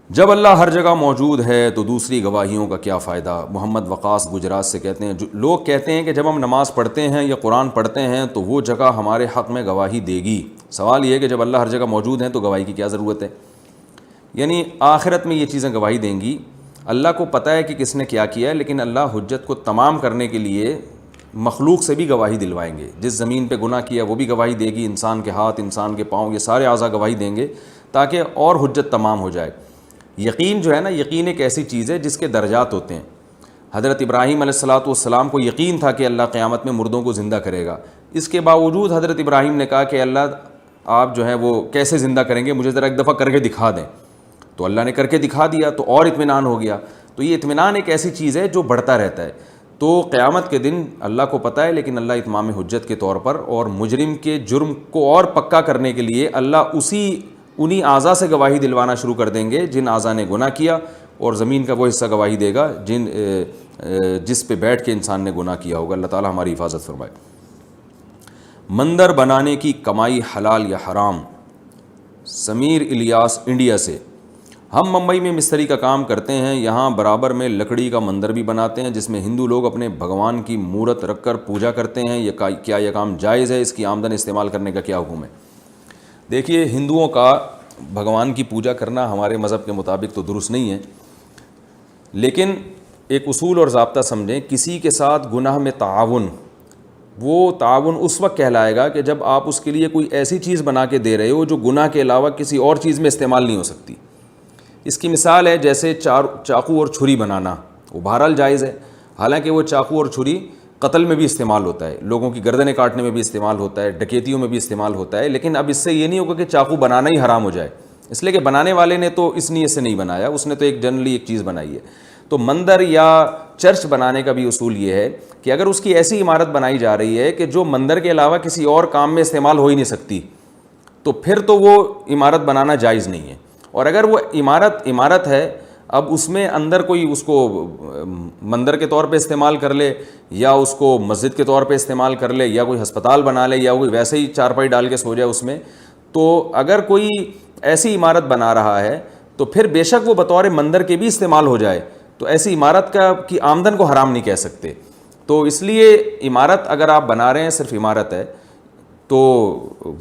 جب اللہ ہر جگہ موجود ہے تو دوسری گواہیوں کا کیا فائدہ؟ محمد وقاص گجرات سے کہتے ہیں، لوگ کہتے ہیں کہ جب ہم نماز پڑھتے ہیں یا قرآن پڑھتے ہیں تو وہ جگہ ہمارے حق میں گواہی دے گی۔ سوال یہ ہے کہ جب اللہ ہر جگہ موجود ہیں تو گواہی کی کیا ضرورت ہے؟ یعنی آخرت میں یہ چیزیں گواہی دیں گی۔ اللہ کو پتہ ہے کہ کس نے کیا کیا ہے، لیکن اللہ حجت کو تمام کرنے کے لیے مخلوق سے بھی گواہی دلوائیں گے۔ جس زمین پہ گناہ کیا وہ بھی گواہی دے گی، انسان کے ہاتھ، انسان کے پاؤں، یہ سارے اعضاء گواہی دیں گے تاکہ اور حجت تمام ہو جائے۔ یقین جو ہے نا، یقین ایک ایسی چیز ہے جس کے درجات ہوتے ہیں۔ حضرت ابراہیم علیہ السلام کو یقین تھا کہ اللہ قیامت میں مردوں کو زندہ کرے گا، اس کے باوجود حضرت ابراہیم نے کہا کہ اللہ آپ جو ہے وہ کیسے زندہ کریں گے، مجھے ذرا ایک دفعہ کر کے دکھا دیں۔ تو اللہ نے کر کے دکھا دیا تو اور اطمینان ہو گیا۔ تو یہ اطمینان ایک ایسی چیز ہے جو بڑھتا رہتا ہے۔ تو قیامت کے دن اللہ کو پتہ ہے، لیکن اللہ اتمام حجت کے طور پر اور مجرم کے جرم کو اور پکا کرنے کے لیے اللہ انہی اعضاء سے گواہی دلوانا شروع کر دیں گے جن اعضاء نے گناہ کیا، اور زمین کا وہ حصہ گواہی دے گا جس پہ بیٹھ کے انسان نے گناہ کیا ہوگا۔ اللہ تعالی ہماری حفاظت فرمائے۔ مندر بنانے کی کمائی حلال یا حرام؟ سمیر الیاس انڈیا سے، ہم ممبئی میں مستری کا کام کرتے ہیں، یہاں برابر میں لکڑی کا مندر بھی بناتے ہیں جس میں ہندو لوگ اپنے بھگوان کی مورت رکھ کر پوجا کرتے ہیں، کیا یہ کام جائز ہے؟ اس کی آمدن استعمال کرنے کا کیا حکم ہے؟ دیکھیے، ہندوؤں کا بھگوان کی پوجا کرنا ہمارے مذہب کے مطابق تو درست نہیں ہے، لیکن ایک اصول اور ضابطہ سمجھیں، کسی کے ساتھ گناہ میں تعاون، وہ تعاون اس وقت کہلائے گا کہ جب آپ اس کے لیے کوئی ایسی چیز بنا کے دے رہے ہو جو گناہ کے علاوہ کسی اور چیز میں استعمال نہیں ہو سکتی۔ اس کی مثال ہے جیسے چاقو اور چھری بنانا، وہ بہرحال جائز ہے، حالانکہ وہ چاقو اور چھری قتل میں بھی استعمال ہوتا ہے، لوگوں کی گردنیں کاٹنے میں بھی استعمال ہوتا ہے، ڈکیتیوں میں بھی استعمال ہوتا ہے، لیکن اب اس سے یہ نہیں ہوگا کہ چاقو بنانا ہی حرام ہو جائے، اس لیے کہ بنانے والے نے تو اس نیت سے نہیں بنایا، اس نے تو ایک جنرلی ایک چیز بنائی ہے۔ تو مندر یا چرچ بنانے کا بھی اصول یہ ہے کہ اگر اس کی ایسی عمارت بنائی جا رہی ہے کہ جو مندر کے علاوہ کسی اور کام میں استعمال ہو ہی نہیں سکتی، تو پھر تو وہ عمارت بنانا جائز نہیں ہے۔ اور اگر وہ عمارت ہے، اب اس میں اندر کوئی اس کو مندر کے طور پہ استعمال کر لے، یا اس کو مسجد کے طور پہ استعمال کر لے، یا کوئی ہسپتال بنا لے، یا کوئی ویسے ہی چارپائی ڈال کے سو جائے اس میں، تو اگر کوئی ایسی عمارت بنا رہا ہے تو پھر بے شک وہ بطور مندر کے بھی استعمال ہو جائے، تو ایسی عمارت کی آمدن کو حرام نہیں کہہ سکتے۔ تو اس لیے عمارت اگر آپ بنا رہے ہیں، صرف عمارت ہے تو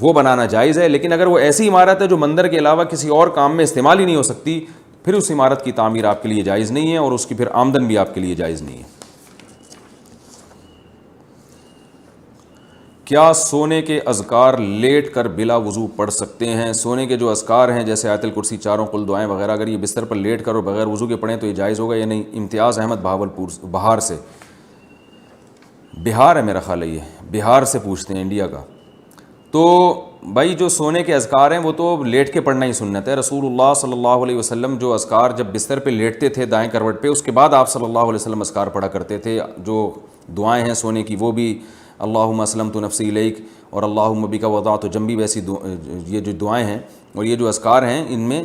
وہ بنانا جائز ہے، لیکن اگر وہ ایسی عمارت ہے جو مندر کے علاوہ کسی اور کام میں استعمال ہی نہیں ہو سکتی، پھر اس عمارت کی تعمیر آپ کے لیے جائز نہیں ہے، اور اس کی پھر آمدن بھی آپ کے لیے جائز نہیں ہے۔ کیا سونے کے اذکار لیٹ کر بلا وضو پڑھ سکتے ہیں؟ سونے کے جو اذکار ہیں جیسے آیت الکرسی، چاروں قل دعائیں وغیرہ، اگر یہ بستر پر لیٹ کر اور بغیر وضو کے پڑھیں تو یہ جائز ہوگا یا نہیں؟ امتیاز احمد بہار سے، بہار ہے میرا خیال ہے، یہ بہار سے پوچھتے ہیں، انڈیا کا۔ تو بھائی جو سونے کے اذکار ہیں وہ تو لیٹ کے پڑھنا ہی سنت ہے۔ رسول اللہ صلی اللہ علیہ وسلم جو اذکار جب بستر پہ لیٹتے تھے دائیں کروٹ پہ، اس کے بعد آپ صلی اللہ علیہ وسلم اذکار پڑھا کرتے تھے۔ جو دعائیں ہیں سونے کی وہ بھی اللہم اسلمت نفسی الیک اور اللہم بک وضعت جنبی، ویسی یہ جو دعائیں ہیں اور یہ جو اذکار ہیں، ان میں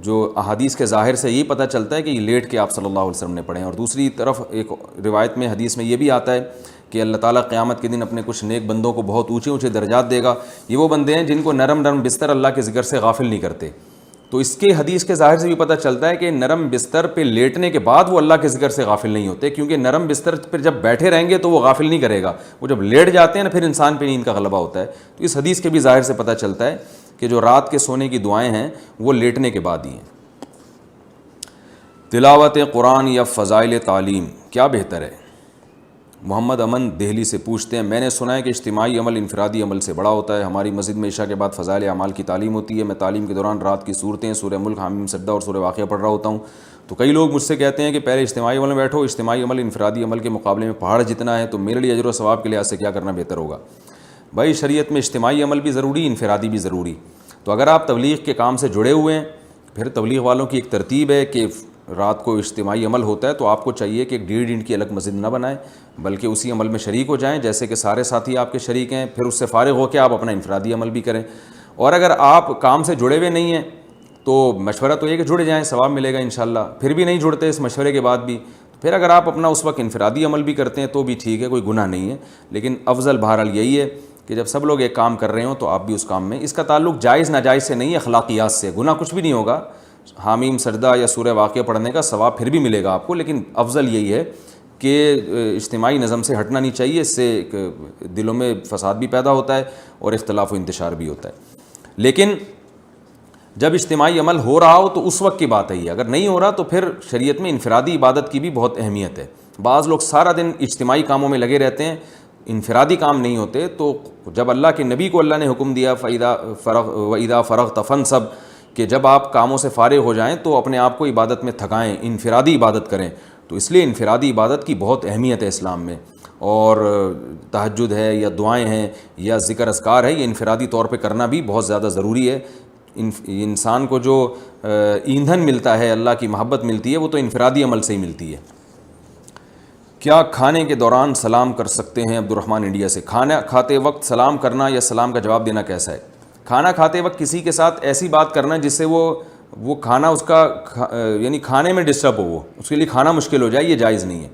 جو احادیث کے ظاہر سے یہی پتہ چلتا ہے کہ یہ لیٹ کے آپ صلی اللہ علیہ وسلم نے پڑھیں۔ اور دوسری طرف ایک روایت میں، حدیث میں یہ بھی آتا ہے کہ اللہ تعالیٰ قیامت کے دن اپنے کچھ نیک بندوں کو بہت اونچے اونچے درجات دے گا۔ یہ وہ بندے ہیں جن کو نرم بستر اللہ کے ذکر سے غافل نہیں کرتے۔ تو اس کے حدیث کے ظاہر سے بھی پتہ چلتا ہے کہ نرم بستر پہ لیٹنے کے بعد وہ اللہ کے ذکر سے غافل نہیں ہوتے، کیونکہ نرم بستر پہ جب بیٹھے رہیں گے تو وہ غافل نہیں کرے گا، وہ جب لیٹ جاتے ہیں نا پھر انسان پہ نیند کا غلبہ ہوتا ہے۔ تو اس حدیث کے بھی ظاہر سے پتہ چلتا ہے کہ جو رات کے سونے کی دعائیں ہیں وہ لیٹنے کے بعد ہی ہیں۔ تلاوت قرآن یا فضائل تعلیم کیا بہتر ہے؟ محمد امن دہلی سے پوچھتے ہیں، میں نے سنا ہے کہ اجتماعی عمل انفرادی عمل سے بڑا ہوتا ہے۔ ہماری مسجد میں عشاء کے بعد فضائل اعمال کی تعلیم ہوتی ہے، میں تعلیم کے دوران رات کی صورتیں سورہ ملک، حامیم سجدہ اور سورہ واقعہ پڑھ رہا ہوتا ہوں، تو کئی لوگ مجھ سے کہتے ہیں کہ پہلے اجتماعی عمل میں بیٹھو، اجتماعی عمل انفرادی عمل کے مقابلے میں پہاڑ جتنا ہے، تو میرے لیے اجر و ثواب کے لحاظ سے کیا کرنا بہتر ہوگا؟ بھائی شریعت میں اجتماعی عمل بھی ضروری، انفرادی بھی ضروری۔ تو اگر آپ تبلیغ کے کام سے جڑے ہوئے ہیں، پھر تبلیغ والوں کی ایک ترتیب ہے کہ رات کو اجتماعی عمل ہوتا ہے تو آپ کو چاہیے کہ ایک 1.5 انٹ کی الگ مسجد نہ بنائیں، بلکہ اسی عمل میں شریک ہو جائیں جیسے کہ سارے ساتھی آپ کے شریک ہیں، پھر اس سے فارغ ہو کے آپ اپنا انفرادی عمل بھی کریں۔ اور اگر آپ کام سے جڑے ہوئے نہیں ہیں تو مشورہ تو یہ کہ جڑ جائیں، ثواب ملے گا انشاءاللہ۔ پھر بھی نہیں جڑتے اس مشورے کے بعد بھی، پھر اگر آپ اپنا اس وقت انفرادی عمل بھی کرتے ہیں تو بھی ٹھیک ہے، کوئی گناہ نہیں ہے، لیکن افضل بہرحال یہی ہے کہ جب سب لوگ ایک کام کر رہے ہوں تو آپ بھی اس کام میں۔ اس کا تعلق جائز ناجائز سے نہیں، اخلاقیات سے۔ گناہ کچھ بھی نہیں ہوگا، حامیم سجدہ یا سورہ واقعہ پڑھنے کا ثواب پھر بھی ملے گا آپ کو، لیکن افضل یہی ہے کہ اجتماعی نظم سے ہٹنا نہیں چاہیے، اس سے دلوں میں فساد بھی پیدا ہوتا ہے اور اختلاف و انتشار بھی ہوتا ہے۔ لیکن جب اجتماعی عمل ہو رہا ہو تو اس وقت کی بات ہے یہ، اگر نہیں ہو رہا تو پھر شریعت میں انفرادی عبادت کی بھی بہت اہمیت ہے۔ بعض لوگ سارا دن اجتماعی کاموں میں لگے رہتے ہیں، انفرادی کام نہیں ہوتے، تو جب اللہ کے نبی کو اللہ نے حکم دیا وَإِذَا فَرَغْتَ فَانْصَبْ، کہ جب آپ کاموں سے فارغ ہو جائیں تو اپنے آپ کو عبادت میں تھکائیں، انفرادی عبادت کریں، تو اس لیے انفرادی عبادت کی بہت اہمیت ہے اسلام میں۔ اور تہجد ہے یا دعائیں ہیں یا ذکر اذکار ہے، یہ انفرادی طور پہ کرنا بھی بہت زیادہ ضروری ہے۔ انسان کو جو ایندھن ملتا ہے، اللہ کی محبت ملتی ہے، وہ تو انفرادی عمل سے ہی ملتی ہے۔ کیا کھانے کے دوران سلام کر سکتے ہیں؟ عبد الرحمن انڈیا سے۔ کھانا کھاتے وقت سلام کرنا یا سلام کا جواب دینا کیسا ہے؟ کھانا کھاتے وقت کسی کے ساتھ ایسی بات کرنا جس سے وہ کھانا اس کا یعنی کھانے میں ڈسٹرب ہو، وہ اس کے لیے کھانا مشکل ہو جائے، یہ جائز نہیں ہے۔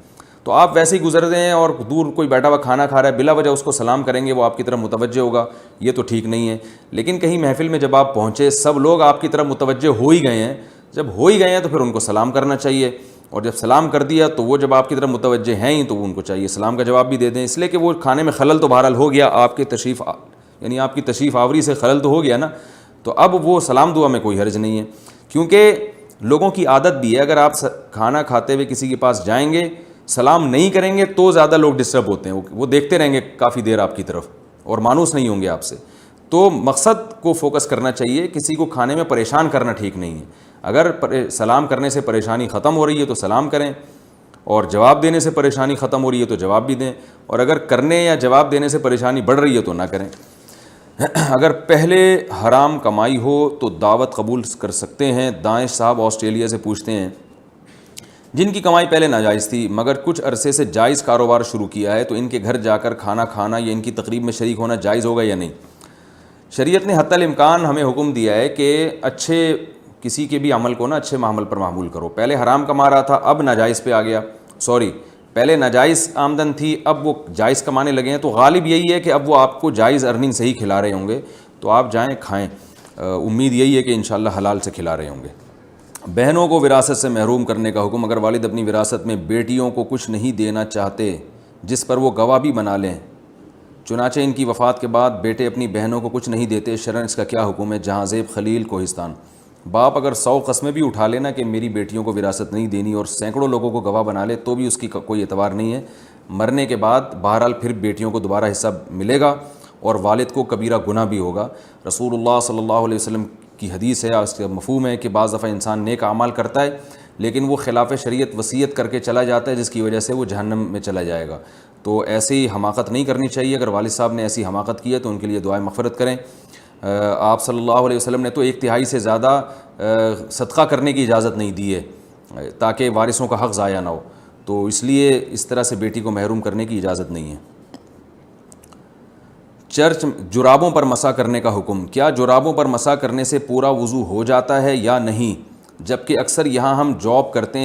تو آپ ویسے ہی گزر رہے ہیں اور دور کوئی بیٹھا ہوا کھانا کھا رہا ہے، بلا وجہ اس کو سلام کریں گے، وہ آپ کی طرف متوجہ ہوگا، یہ تو ٹھیک نہیں ہے۔ لیکن کہیں محفل میں جب آپ پہنچے، سب لوگ آپ کی طرف متوجہ ہو ہی گئے ہیں، جب ہو ہی گئے ہیں تو پھر ان کو سلام کرنا چاہیے، اور جب سلام کر دیا تو وہ جب آپ کی طرف متوجہ ہیں ہی تو ان کو چاہیے سلام کا جواب بھی دے دیں، اس لیے کہ وہ کھانے میں خلل تو بہرحال ہو گیا، آپ کی تشریف آوری سے خلل تو ہو گیا نا، تو اب وہ سلام دعا میں کوئی حرج نہیں ہے، کیونکہ لوگوں کی عادت بھی ہے، اگر آپ کھانا کھاتے ہوئے کسی کے پاس جائیں گے، سلام نہیں کریں گے تو زیادہ لوگ ڈسٹرب ہوتے ہیں، وہ دیکھتے رہیں گے کافی دیر آپ کی طرف اور مانوس نہیں ہوں گے آپ سے۔ تو مقصد کو فوکس کرنا چاہیے، کسی کو کھانے میں پریشان کرنا ٹھیک نہیں ہے۔ اگر سلام کرنے سے پریشانی ختم ہو رہی ہے تو سلام کریں، اور جواب دینے سے پریشانی ختم ہو رہی ہے تو جواب بھی دیں، اور اگر کرنے یا جواب دینے سے پریشانی بڑھ رہی ہے تو نہ کریں۔ اگر پہلے حرام کمائی ہو تو دعوت قبول کر سکتے ہیں؟ دانش صاحب آسٹریلیا سے پوچھتے ہیں۔ جن کی کمائی پہلے ناجائز تھی مگر کچھ عرصے سے جائز کاروبار شروع کیا ہے، تو ان کے گھر جا کر کھانا کھانا یا ان کی تقریب میں شریک ہونا جائز ہوگا یا نہیں؟ شریعت نے حتی الامکان ہمیں حکم دیا ہے کہ اچھے کسی کے بھی عمل کو نا اچھے معامل پر معمول کرو۔ پہلے حرام کما رہا تھا، اب ناجائز پہ آ گیا، پہلے ناجائز آمدن تھی، اب وہ جائز کمانے لگے ہیں، تو غالب یہی ہے کہ اب وہ آپ کو جائز ارننگ سے ہی کھلا رہے ہوں گے، تو آپ جائیں کھائیں، امید یہی ہے کہ انشاءاللہ حلال سے کھلا رہے ہوں گے۔ بہنوں کو وراثت سے محروم کرنے کا حکم، اگر والد اپنی وراثت میں بیٹیوں کو کچھ نہیں دینا چاہتے جس پر وہ گواہ بھی بنا لیں، چنانچہ ان کی وفات کے بعد بیٹے اپنی بہنوں کو کچھ نہیں دیتے، شرعاً اس کا کیا حکم ہے؟ جہاں زیب خلیل کوہستان۔ باپ اگر 100 قسمیں بھی اٹھا لینا کہ میری بیٹیوں کو وراثت نہیں دینی اور سینکڑوں لوگوں کو گواہ بنا لے تو بھی اس کی کوئی اعتبار نہیں ہے، مرنے کے بعد بہرحال پھر بیٹیوں کو دوبارہ حصہ ملے گا اور والد کو کبیرہ گناہ بھی ہوگا۔ رسول اللہ صلی اللہ علیہ وسلم کی حدیث ہے، اس کا مفہوم ہے کہ بعض دفعہ انسان نیک اعمال کرتا ہے لیکن وہ خلاف شریعت وصیت کر کے چلا جاتا ہے جس کی وجہ سے وہ جہنم میں چلا جائے گا، تو ایسی حماقت نہیں کرنی چاہیے۔ اگر والد صاحب نے ایسی حماقت کی ہے تو ان کے لیے دعائیں مغفرت کریں۔ آپ صلی اللہ علیہ وسلم نے تو 1/3 سے زیادہ صدقہ کرنے کی اجازت نہیں دی ہے تاکہ وارثوں کا حق ضائع نہ ہو، تو اس لیے اس طرح سے بیٹی کو محروم کرنے کی اجازت نہیں ہے۔ چرچ جرابوں پر مسح کرنے کا حکم، کیا جرابوں پر مسح کرنے سے پورا وضو ہو جاتا ہے یا نہیں؟ جبکہ اکثر جہاں ہم جاب کرتے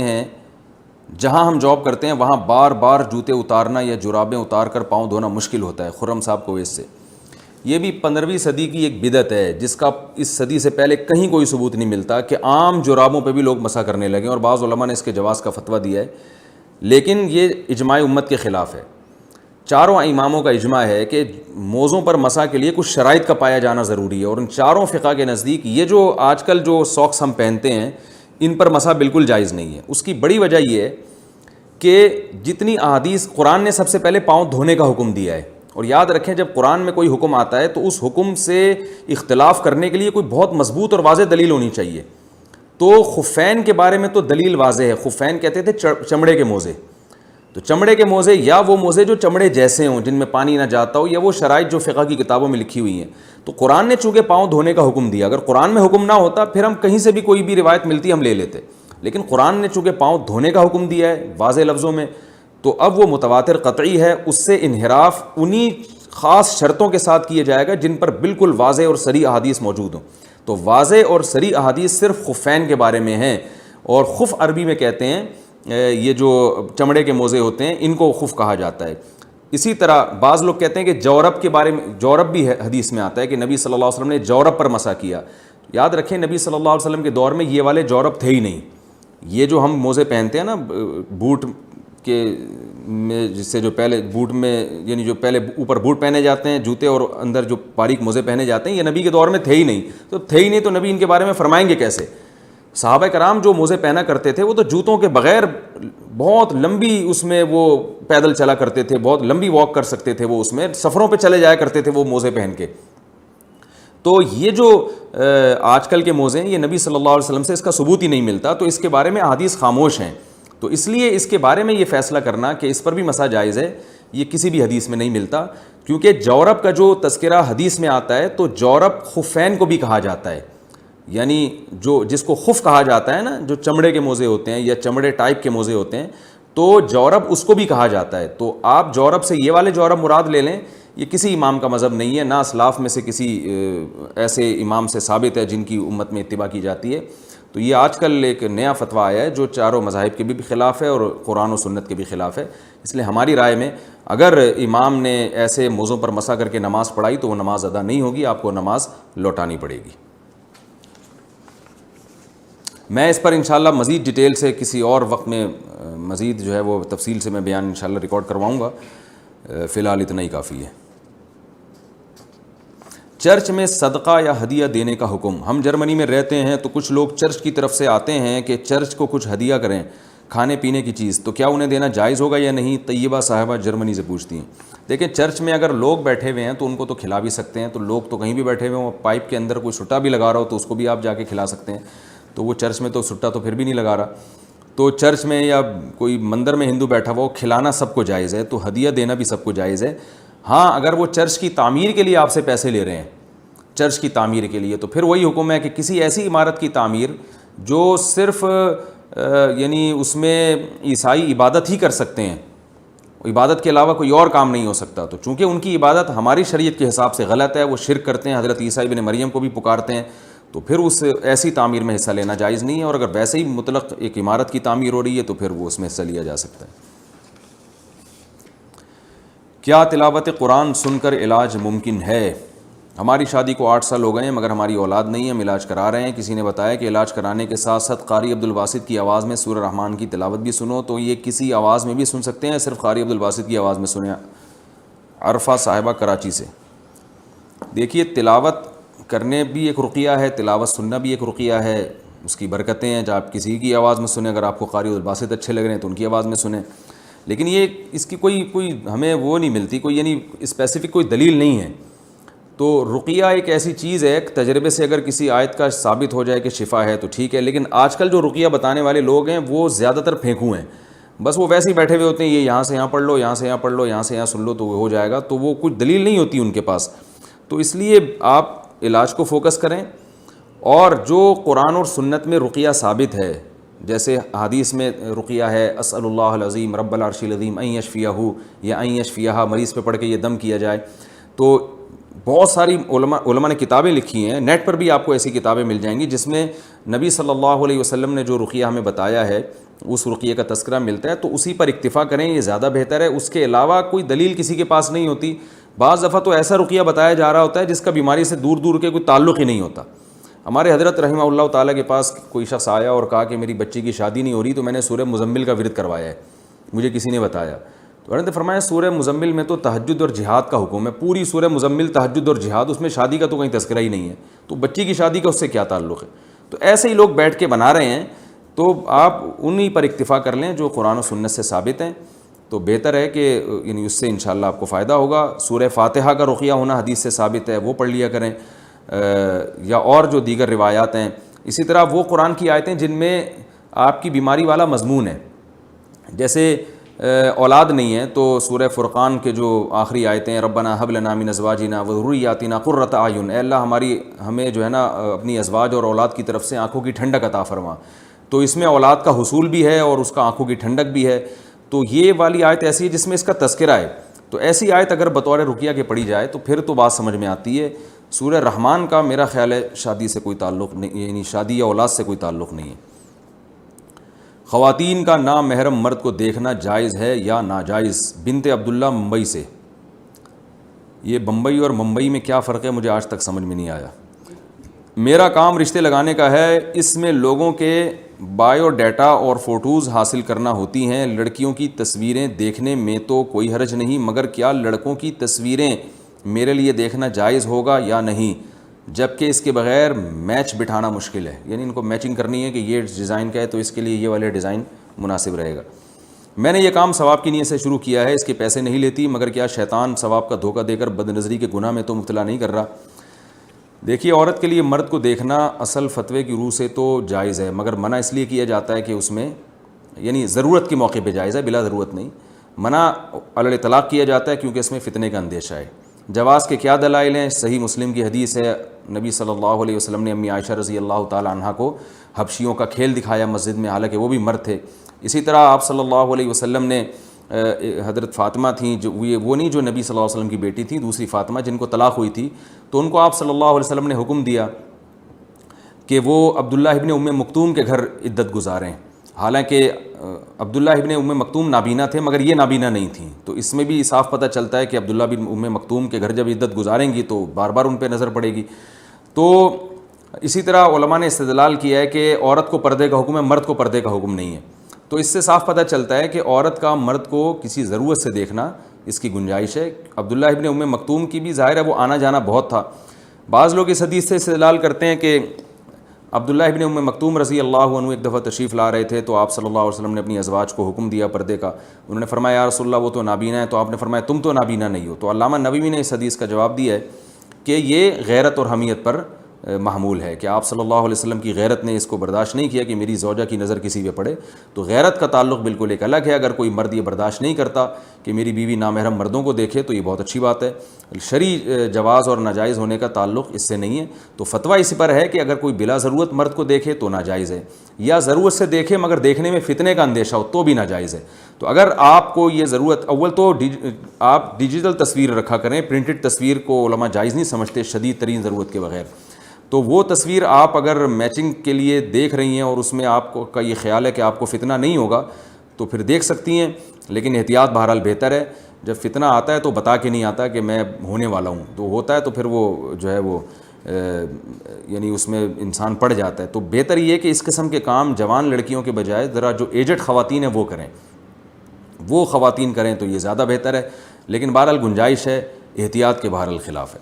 ہیں وہاں بار بار جوتے اتارنا یا جرابیں اتار کر پاؤں دھونا مشکل ہوتا ہے۔ خرم صاحب کویت سے۔ یہ بھی 15ویں صدی کی ایک بدعت ہے جس کا اس صدی سے پہلے کہیں کوئی ثبوت نہیں ملتا کہ عام جرابوں پہ بھی لوگ مسح کرنے لگے، اور بعض علماء نے اس کے جواز کا فتویٰ دیا ہے، لیکن یہ اجماع امت کے خلاف ہے۔ چاروں اماموں کا اجماع ہے کہ موزوں پر مسح کے لیے کچھ شرائط کا پایا جانا ضروری ہے، اور ان چاروں فقہ کے نزدیک یہ جو آج کل جو ساکس ہم پہنتے ہیں ان پر مسح بالکل جائز نہیں ہے۔ اس کی بڑی وجہ یہ ہے کہ جتنی احادیث، قرآن نے سب سے پہلے پاؤں دھونے کا حکم دیا ہے، اور یاد رکھیں جب قرآن میں کوئی حکم آتا ہے تو اس حکم سے اختلاف کرنے کے لیے کوئی بہت مضبوط اور واضح دلیل ہونی چاہیے۔ تو خفین کے بارے میں تو دلیل واضح ہے، خفین کہتے تھے چمڑے کے موزے، تو چمڑے کے موزے یا وہ موزے جو چمڑے جیسے ہوں جن میں پانی نہ جاتا ہو، یا وہ شرائط جو فقہ کی کتابوں میں لکھی ہوئی ہیں، تو قرآن نے چونکہ پاؤں دھونے کا حکم دیا، اگر قرآن میں حکم نہ ہوتا پھر ہم کہیں سے بھی کوئی بھی روایت ملتی ہم لے لیتے، لیکن قرآن نے چونکہ پاؤں دھونے کا حکم دیا ہے واضح لفظوں میں، تو اب وہ متواتر قطعی ہے، اس سے انحراف انہی خاص شرطوں کے ساتھ کیا جائے گا جن پر بالکل واضح اور صریح احادیث موجود ہوں۔ تو واضح اور صریح احادیث صرف خفین کے بارے میں ہیں، اور خف عربی میں کہتے ہیں یہ جو چمڑے کے موزے ہوتے ہیں ان کو خف کہا جاتا ہے۔ اسی طرح بعض لوگ کہتے ہیں کہ جورب کے بارے میں، جورب بھی حدیث میں آتا ہے کہ نبی صلی اللہ علیہ وسلم نے جورب پر مسح کیا، یاد رکھیں نبی صلی اللہ علیہ وسلم کے دور میں یہ والے جورب تھے ہی نہیں. یہ جو ہم موزے پہنتے ہیں نا بوٹ کے میں، جس سے جو پہلے بوٹ میں یعنی جو پہلے اوپر بوٹ پہنے جاتے ہیں جوتے اور اندر جو باریک موزے پہنے جاتے ہیں، یہ نبی کے دور میں تھے ہی نہیں. تو تھے ہی نہیں تو نبی ان کے بارے میں فرمائیں گے کیسے؟ صحابہ کرام جو موزے پہنا کرتے تھے وہ تو جوتوں کے بغیر بہت لمبی اس میں وہ پیدل چلا کرتے تھے، بہت لمبی واک کر سکتے تھے، وہ اس میں سفروں پہ چلے جایا کرتے تھے وہ موزے پہن کے. تو یہ جو آج کل کے موزے ہیں یہ نبی صلی اللہ علیہ وسلم سے اس کا ثبوت ہی نہیں ملتا، تو اس کے بارے میں احادیث خاموش ہیں. تو اس لیے اس کے بارے میں یہ فیصلہ کرنا کہ اس پر بھی مسح جائز ہے، یہ کسی بھی حدیث میں نہیں ملتا. کیونکہ جورب کا جو تذکرہ حدیث میں آتا ہے تو جورب خفین کو بھی کہا جاتا ہے، یعنی جو جس کو خف کہا جاتا ہے نا، جو چمڑے کے موزے ہوتے ہیں یا چمڑے ٹائپ کے موزے ہوتے ہیں، تو جورب اس کو بھی کہا جاتا ہے. تو آپ جورب سے یہ والے جورب مراد لے لیں، یہ کسی امام کا مذہب نہیں ہے، نہ اسلاف میں سے کسی ایسے امام سے ثابت ہے جن کی امت میں اتباع کی جاتی ہے. تو یہ آج کل ایک نیا فتویٰ آیا ہے جو چاروں مذاہب کے بھی خلاف ہے اور قرآن و سنت کے بھی خلاف ہے. اس لیے ہماری رائے میں اگر امام نے ایسے موضوع پر مسح کر کے نماز پڑھائی تو وہ نماز ادا نہیں ہوگی، آپ کو نماز لوٹانی پڑے گی. میں اس پر انشاءاللہ مزید ڈیٹیل سے کسی اور وقت میں مزید جو ہے وہ تفصیل سے میں بیان انشاءاللہ ریکارڈ کرواؤں گا، فی الحال اتنا ہی کافی ہے. چرچ میں صدقہ یا ہدیہ دینے کا حکم. ہم جرمنی میں رہتے ہیں تو کچھ لوگ چرچ کی طرف سے آتے ہیں کہ چرچ کو کچھ ہدیہ کریں، کھانے پینے کی چیز، تو کیا انہیں دینا جائز ہوگا یا نہیں؟ طیبہ صاحبہ جرمنی سے پوچھتی ہیں. دیکھیں چرچ میں اگر لوگ بیٹھے ہوئے ہیں تو ان کو تو کھلا بھی سکتے ہیں، تو لوگ تو کہیں بھی بیٹھے ہوئے ہوں، پائپ کے اندر کوئی سٹا بھی لگا رہا ہو تو اس کو بھی آپ جا کے کھلا سکتے ہیں. تو وہ چرچ میں تو سٹا تو پھر بھی نہیں لگا رہا، تو چرچ میں یا کوئی مندر میں ہندو بیٹھا ہوا، کھلانا سب کو جائز ہے، تو ہدیہ دینا بھی سب کو جائز ہے. ہاں اگر وہ چرچ کی تعمیر کے لیے آپ سے پیسے لے رہے ہیں، چرچ کی تعمیر کے لیے، تو پھر وہی حکم ہے کہ کسی ایسی عمارت کی تعمیر جو صرف یعنی اس میں عیسائی عبادت ہی کر سکتے ہیں، عبادت کے علاوہ کوئی اور کام نہیں ہو سکتا، تو چونکہ ان کی عبادت ہماری شریعت کے حساب سے غلط ہے، وہ شرک کرتے ہیں، حضرت عیسیٰ ابن مریم کو بھی پکارتے ہیں، تو پھر اس ایسی تعمیر میں حصہ لینا جائز نہیں ہے. اور اگر ویسے ہی مطلق ایک عمارت کی تعمیر ہو رہی ہے تو پھر وہ اس میں حصہ لیا جا سکتا ہے. کیا تلاوت قرآن سن کر علاج ممکن ہے؟ ہماری شادی کو 8 سال ہو گئے ہیں مگر ہماری اولاد نہیں ہے، ہم علاج کرا رہے ہیں. کسی نے بتایا کہ علاج کرانے کے ساتھ ساتھ قاری عبدالباسط کی آواز میں سورہ رحمان کی تلاوت بھی سنو، تو یہ کسی آواز میں بھی سن سکتے ہیں، صرف قاری عبدالباسط کی آواز میں سنیں. عرفہ صاحبہ کراچی سے. دیکھیے تلاوت کرنے بھی ایک رقیہ ہے، تلاوت سننا بھی ایک رقیہ ہے، اس کی برکتیں ہیں. جب آپ کسی کی آواز میں سنیں، اگر آپ کو قاری عبدالباسط اچھے لگ رہے ہیں تو ان کی آواز میں سنیں، لیکن یہ اس کی کوئی ہمیں وہ نہیں ملتی، کوئی یعنی اسپیسیفک کوئی دلیل نہیں ہے. تو رقیہ ایک ایسی چیز ہے، ایک تجربے سے اگر کسی آیت کا ثابت ہو جائے کہ شفا ہے تو ٹھیک ہے، لیکن آج کل جو رقیہ بتانے والے لوگ ہیں وہ زیادہ تر پھینکو ہیں، بس وہ ویسے ہی بیٹھے ہوئے ہوتے ہیں، یہ یہاں سے یہاں پڑھ لو، یہاں سے یہاں پڑھ لو، یہاں سے یہاں سن لو تو وہ ہو جائے گا، تو وہ کچھ دلیل نہیں ہوتی ان کے پاس. تو اس لیے آپ علاج کو فوکس کریں، اور جو قرآن اور سنت میں رقیہ ثابت ہے، جیسے حدیث میں رقیہ ہے اسأل اللہ العظیم رب العرش العظیم ان یشفیہ یا ان یشفیہا، مریض پہ پڑھ کے یہ دم کیا جائے. تو بہت ساری علماء نے کتابیں لکھی ہیں، نیٹ پر بھی آپ کو ایسی کتابیں مل جائیں گی جس میں نبی صلی اللہ علیہ وسلم نے جو رقیہ ہمیں بتایا ہے اس رقیہ کا تذکرہ ملتا ہے، تو اسی پر اکتفا کریں، یہ زیادہ بہتر ہے. اس کے علاوہ کوئی دلیل کسی کے پاس نہیں ہوتی. بعض دفعہ تو ایسا رقیہ بتایا جا رہا ہوتا ہے جس کا بیماری سے دور دور کے کوئی تعلق ہی نہیں ہوتا. ہمارے حضرت رحمہ اللہ تعالیٰ کے پاس کوئی شخص آیا اور کہا کہ میری بچی کی شادی نہیں ہو رہی تو میں نے سورہ مزمل کا ورد کروایا ہے، مجھے کسی نے بتایا. تو حضرت نے فرمایا سورہ مزمل میں تو تہجد اور جہاد کا حکم ہے، پوری سورہ مزمل تہجد اور جہاد، اس میں شادی کا تو کہیں تذکرہ ہی نہیں ہے، تو بچی کی شادی کا اس سے کیا تعلق ہے؟ تو ایسے ہی لوگ بیٹھ کے بنا رہے ہیں، تو آپ انہی پر اکتفا کر لیں جو قرآن و سنت سے ثابت ہیں، تو بہتر ہے کہ یعنی اس سے انشاءاللہ آپ کو فائدہ ہوگا. سورہ فاتحہ کا رقیہ ہونا حدیث سے ثابت ہے، وہ پڑھ لیا کریں، یا اور جو دیگر روایات ہیں. اسی طرح وہ قرآن کی آیتیں جن میں آپ کی بیماری والا مضمون ہے، جیسے اولاد نہیں ہے تو سورہ فرقان کے جو آخری آیتیں ربنا هب لنا من ازواجنا وذرياتنا قرۃ اعین، اے اللہ ہمیں جو ہے نا اپنی ازواج اور اولاد کی طرف سے آنکھوں کی ٹھنڈک عطا فرما. تو اس میں اولاد کا حصول بھی ہے اور اس کا آنکھوں کی ٹھنڈک بھی ہے. تو یہ والی آیت ایسی ہے جس میں اس کا تذکرہ ہے، تو ایسی آیت اگر بطور رقیہ کے پڑھی جائے تو پھر تو بات سمجھ میں آتی ہے. سورہ رحمان کا میرا خیال ہے شادی سے کوئی تعلق نہیں، یعنی شادی یا اولاد سے کوئی تعلق نہیں ہے. خواتین کا نامحرم مرد کو دیکھنا جائز ہے یا ناجائز؟ بنت عبداللہ ممبئی سے. یہ بمبئی اور ممبئی میں کیا فرق ہے مجھے آج تک سمجھ میں نہیں آیا. میرا کام رشتے لگانے کا ہے، اس میں لوگوں کے بایو ڈیٹا اور فوٹوز حاصل کرنا ہوتی ہیں. لڑکیوں کی تصویریں دیکھنے میں تو کوئی حرج نہیں، مگر کیا لڑکوں کی تصویریں میرے لیے دیکھنا جائز ہوگا یا نہیں، جبکہ اس کے بغیر میچ بٹھانا مشکل ہے؟ یعنی ان کو میچنگ کرنی ہے کہ یہ ڈیزائن کا ہے تو اس کے لیے یہ والے ڈیزائن مناسب رہے گا. میں نے یہ کام ثواب کی نیت سے شروع کیا ہے، اس کے پیسے نہیں لیتی، مگر کیا شیطان ثواب کا دھوکہ دے کر بد نظری کے گناہ میں تو مبتلا نہیں کر رہا؟ دیکھیے، عورت کے لیے مرد کو دیکھنا اصل فتوے کی روح سے تو جائز ہے، مگر منع اس لیے کیا جاتا ہے کہ اس میں یعنی ضرورت کے موقع پہ جائز ہے، بلا ضرورت نہیں. منع علی الاطلاق کیا جاتا ہے کیونکہ اس میں فتنے کا اندیشہ ہے. جواز کے کیا دلائل ہیں؟ صحیح مسلم کی حدیث ہے، نبی صلی اللہ علیہ وسلم نے امی عائشہ رضی اللہ تعالی عنہا کو حبشیوں کا کھیل دکھایا مسجد میں، حالانکہ وہ بھی مرد تھے. اسی طرح آپ صلی اللہ علیہ وسلم نے حضرت فاطمہ تھیں، جو وہ نہیں جو نبی صلی اللہ علیہ وسلم کی بیٹی تھیں، دوسری فاطمہ جن کو طلاق ہوئی تھی، تو ان کو آپ صلی اللہ علیہ وسلم نے حکم دیا کہ وہ عبداللہ ابن ام مکتوم کے گھر عدت گزاریں. حالانکہ عبداللہ ابن ام مکتوم نابینا تھے، مگر یہ نابینا نہیں تھیں. تو اس میں بھی صاف پتہ چلتا ہے کہ عبداللہ بن ام مکتوم کے گھر جب عدت گزاریں گی تو بار بار ان پہ نظر پڑے گی. تو اسی طرح علماء نے استدلال کیا ہے کہ عورت کو پردے کا حکم ہے، مرد کو پردے کا حکم نہیں ہے. تو اس سے صاف پتہ چلتا ہے کہ عورت کا مرد کو کسی ضرورت سے دیکھنا اس کی گنجائش ہے. عبداللہ ابن ام مکتوم کی بھی ظاہر ہے وہ آنا جانا بہت تھا. بعض لوگ اس حدیث سے استدلال کرتے ہیں کہ عبداللہ ابن ام مکتوم رضی اللہ عنہ ایک دفعہ تشریف لا رہے تھے تو آپ صلی اللہ علیہ وسلم نے اپنی ازواج کو حکم دیا پردے کا. انہوں نے فرمایا یا رسول اللہ وہ تو نابینا ہے، تو آپ نے فرمایا تم تو نابینا نہیں ہو. تو علامہ نووی نے اس حدیث کا جواب دیا ہے کہ یہ غیرت اور حمیت پر محمول ہے، کہ آپ صلی اللہ علیہ وسلم کی غیرت نے اس کو برداشت نہیں کیا کہ میری زوجہ کی نظر کسی پہ پڑے. تو غیرت کا تعلق بالکل ایک الگ ہے. اگر کوئی مرد یہ برداشت نہیں کرتا کہ میری بیوی نامحرم مردوں کو دیکھے تو یہ بہت اچھی بات ہے. شرعی جواز اور ناجائز ہونے کا تعلق اس سے نہیں ہے. تو فتویٰ اس پر ہے کہ اگر کوئی بلا ضرورت مرد کو دیکھے تو ناجائز ہے، یا ضرورت سے دیکھے مگر دیکھنے میں فتنے کا اندیشہ ہو تو بھی ناجائز ہے. تو اگر آپ کو یہ ضرورت، اول تو آپ ڈیجیٹل تصویر رکھا کریں، پرنٹڈ تصویر کو علماء جائز نہیں سمجھتے شدید ترین ضرورت کے بغیر. تو وہ تصویر آپ اگر میچنگ کے لیے دیکھ رہی ہیں اور اس میں آپ کو کا یہ خیال ہے کہ آپ کو فتنہ نہیں ہوگا تو پھر دیکھ سکتی ہیں، لیکن احتیاط بہرحال بہتر ہے. جب فتنہ آتا ہے تو بتا کے نہیں آتا کہ میں ہونے والا ہوں، تو ہوتا ہے تو پھر وہ جو ہے وہ یعنی اس میں انسان پڑ جاتا ہے. تو بہتر یہ ہے کہ اس قسم کے کام جوان لڑکیوں کے بجائے ذرا جو ایجڈ خواتین ہیں وہ کریں، وہ خواتین کریں تو یہ زیادہ بہتر ہے. لیکن بہرحال گنجائش ہے، احتیاط کے بہرحال خلاف ہے.